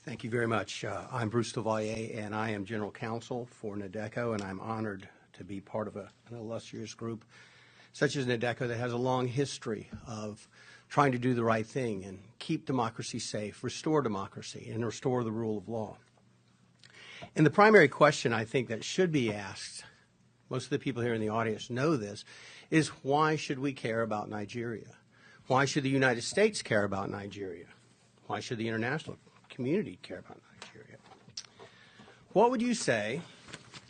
Thank you very much. I'm Bruce Duvalier, and I am General Counsel for NADECO, and I'm honored to be part of an illustrious group such as NADECO that has a long history of trying to do the right thing and keep democracy safe, restore democracy, and restore the rule of law. And the primary question I think that should be asked, most of the people here in the audience know this, is why should we care about Nigeria? Why should the United States care about Nigeria? Why should the international community care about Nigeria? What would you say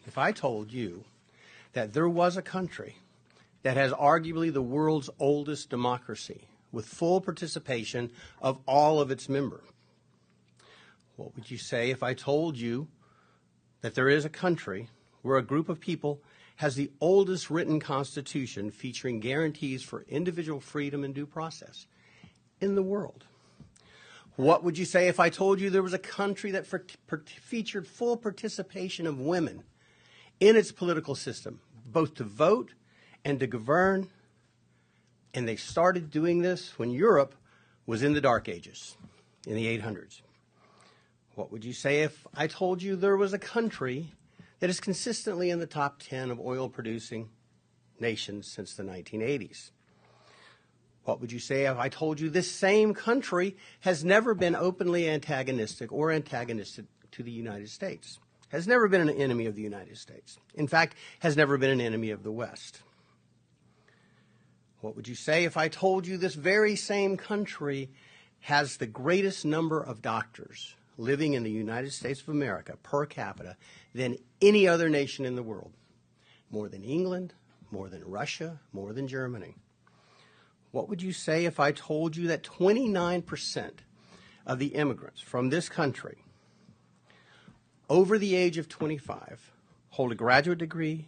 if I told you that there was a country that has arguably the world's oldest democracy with full participation of all of its members? What would you say if I told you that there is a country where a group of people has the oldest written constitution featuring guarantees for individual freedom and due process in the world? What would you say if I told you there was a country that featured full participation of women in its political system, both to vote and to govern, and they started doing this when Europe was in the Dark Ages, in the 800s? What would you say if I told you there was a country that is consistently in the top 10 of oil-producing nations since the 1980s? What would you say if I told you this same country has never been openly antagonistic or antagonistic to the United States, has never been an enemy of the United States, in fact, has never been an enemy of the West? What would you say if I told you this very same country has the greatest number of doctors living in the United States of America per capita than any other nation in the world? More than England, more than Russia, more than Germany. What would you say if I told you that 29% of the immigrants from this country over the age of 25 hold a graduate degree,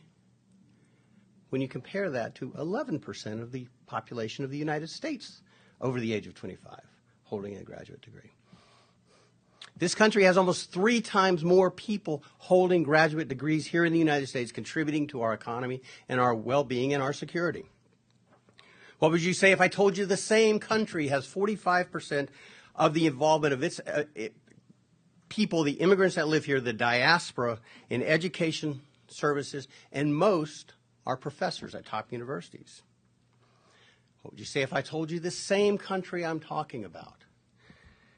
when you compare that to 11% of the population of the United States over the age of 25 holding a graduate degree? This country has almost 3 times more people holding graduate degrees here in the United States, contributing to our economy and our well-being and our security. What would you say if I told you the same country has 45% of the involvement of its people, the immigrants that live here, the diaspora, in education services, and most are professors at top universities? What would you say if I told you the same country I'm talking about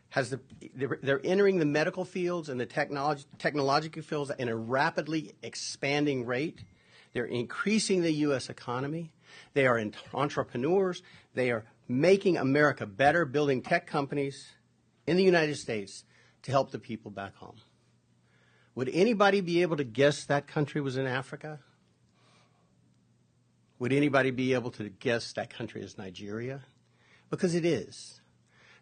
has they're entering the medical fields and the technological fields in a rapidly expanding rate? They're increasing the U.S. economy. They are entrepreneurs. They are making America better, building tech companies in the United States to help the people back home. Would anybody be able to guess that country was in Africa? Would anybody be able to guess that country is Nigeria? Because it is.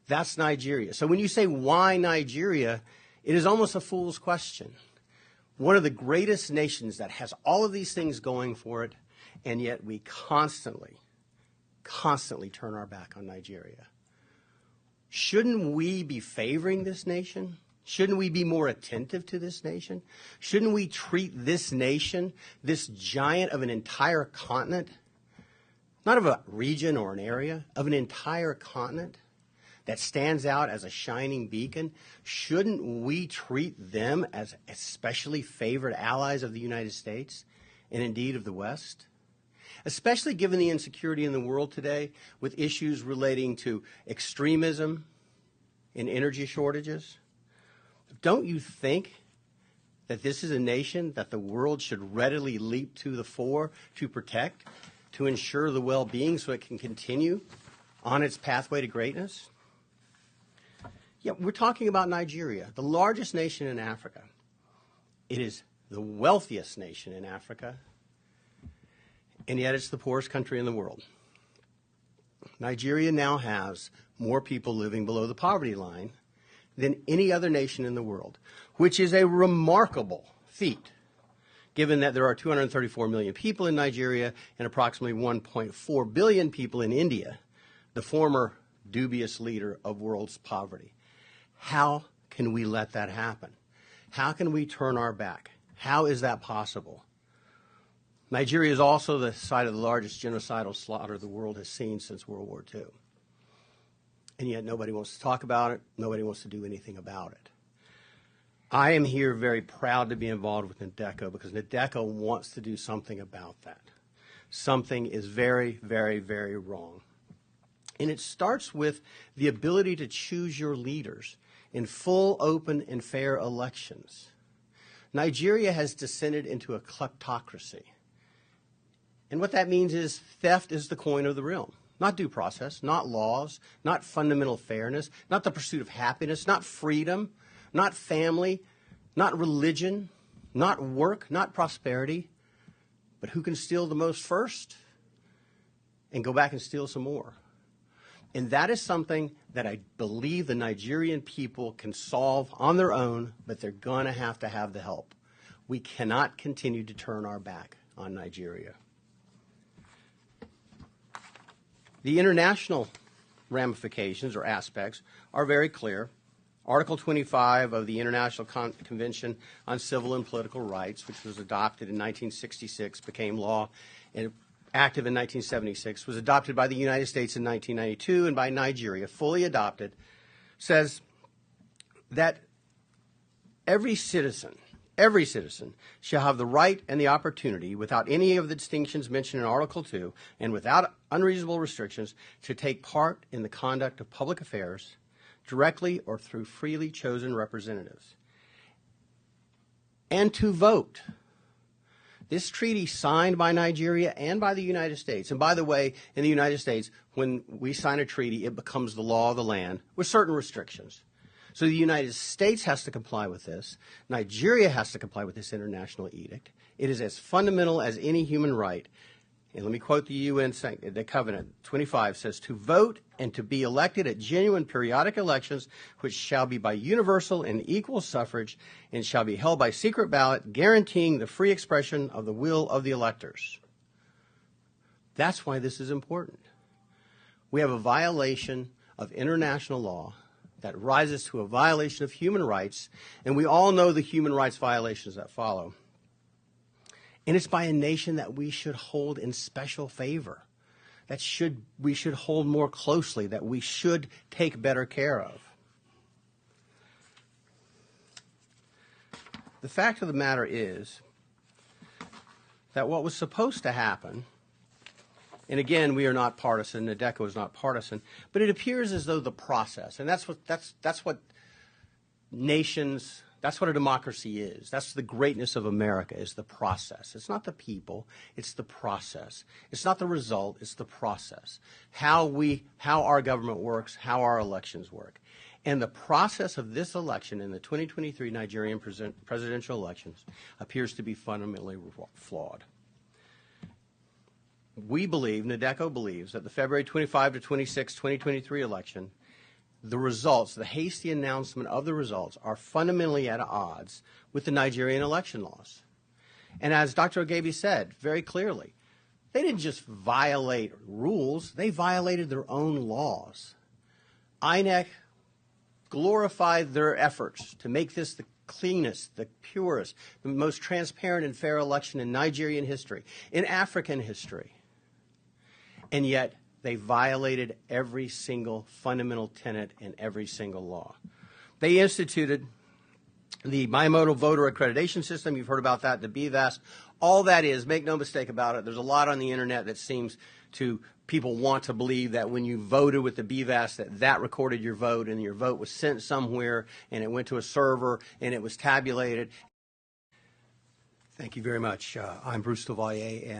That's Nigeria. So when you say, why Nigeria, it is almost a fool's question. One of the greatest nations that has all of these things going for it, and yet we constantly turn our back on Nigeria. Shouldn't we be favoring this nation? Shouldn't we be more attentive to this nation? Shouldn't we treat this nation, this giant of an entire continent, not of a region or an area, of an entire continent that stands out as a shining beacon? Shouldn't we treat them as especially favored allies of the United States and indeed of the West? Especially given the insecurity in the world today with issues relating to extremism and energy shortages. Don't you think that this is a nation that the world should readily leap to the fore to protect, to ensure the well-being so it can continue on its pathway to greatness? Yeah, we're talking about Nigeria, the largest nation in Africa. It is the wealthiest nation in Africa, and yet it's the poorest country in the world. Nigeria now has more people living below the poverty line than any other nation in the world, which is a remarkable feat, given that there are 234 million people in Nigeria and approximately 1.4 billion people in India, the former dubious leader of world's poverty. How can we let that happen? How can we turn our back? How is that possible? Nigeria is also the site of the largest genocidal slaughter the world has seen since World War II. And yet nobody wants to talk about it. Nobody wants to do anything about it. I am here very proud to be involved with NADECO because NADECO wants to do something about that. Something is very, very, very wrong. And it starts with the ability to choose your leaders in full, open, and fair elections. Nigeria has descended into a kleptocracy. And what that means is theft is the coin of the realm. Not due process, not laws, not fundamental fairness, not the pursuit of happiness, not freedom, not family, not religion, not work, not prosperity, but who can steal the most first and go back and steal some more. And that is something that I believe the Nigerian people can solve on their own, but they're going to have the help. We cannot continue to turn our back on Nigeria. The international ramifications or aspects are very clear. Article 25 of the International Convention on Civil and Political Rights, which was adopted in 1966, became law and active in 1976, was adopted by the United States in 1992 and by Nigeria, fully adopted, says that every citizen shall have the right and the opportunity, without any of the distinctions mentioned in Article 2 and without unreasonable restrictions, to take part in the conduct of public affairs directly or through freely chosen representatives, and to vote. This treaty signed by Nigeria and by the United States, and by the way, in the United States, when we sign a treaty, it becomes the law of the land with certain restrictions. So the United States has to comply with this. Nigeria has to comply with this international edict. It is as fundamental as any human right. And let me quote the UN, the Covenant 25 says, to vote and to be elected at genuine periodic elections, which shall be by universal and equal suffrage and shall be held by secret ballot, guaranteeing the free expression of the will of the electors. That's why this is important. We have a violation of international law that rises to a violation of human rights, and we all know the human rights violations that follow. And it's by a nation that we should hold in special favor, that we should hold more closely, that we should take better care of. The fact of the matter is that what was supposed to happen, and again, we are not partisan, NADECO is not partisan, but it appears as though the process, and that's what nations, that's what a democracy is. That's the greatness of America, is the process. It's not the people, it's the process. It's not the result, it's the process. How our government works, how our elections work. And the process of this election in the 2023 Nigerian presidential elections appears to be fundamentally flawed. We believe, NADECO believes, that the February 25 to 26, 2023 election, the results, the hasty announcement of the results, are fundamentally at odds with the Nigerian election laws. And as Dr. Ogebi said very clearly, they didn't just violate rules, they violated their own laws. INEC glorified their efforts to make this the cleanest, the purest, the most transparent and fair election in Nigerian history, in African history. And yet, they violated every single fundamental tenet in every single law. They instituted the bimodal voter accreditation system. You've heard about that, the BVAS. All that is, make no mistake about it, there's a lot on the internet that seems to people want to believe that when you voted with the BVAS that recorded your vote and your vote was sent somewhere and it went to a server and it was tabulated. Thank you very much. I'm Bruce Duvalier, and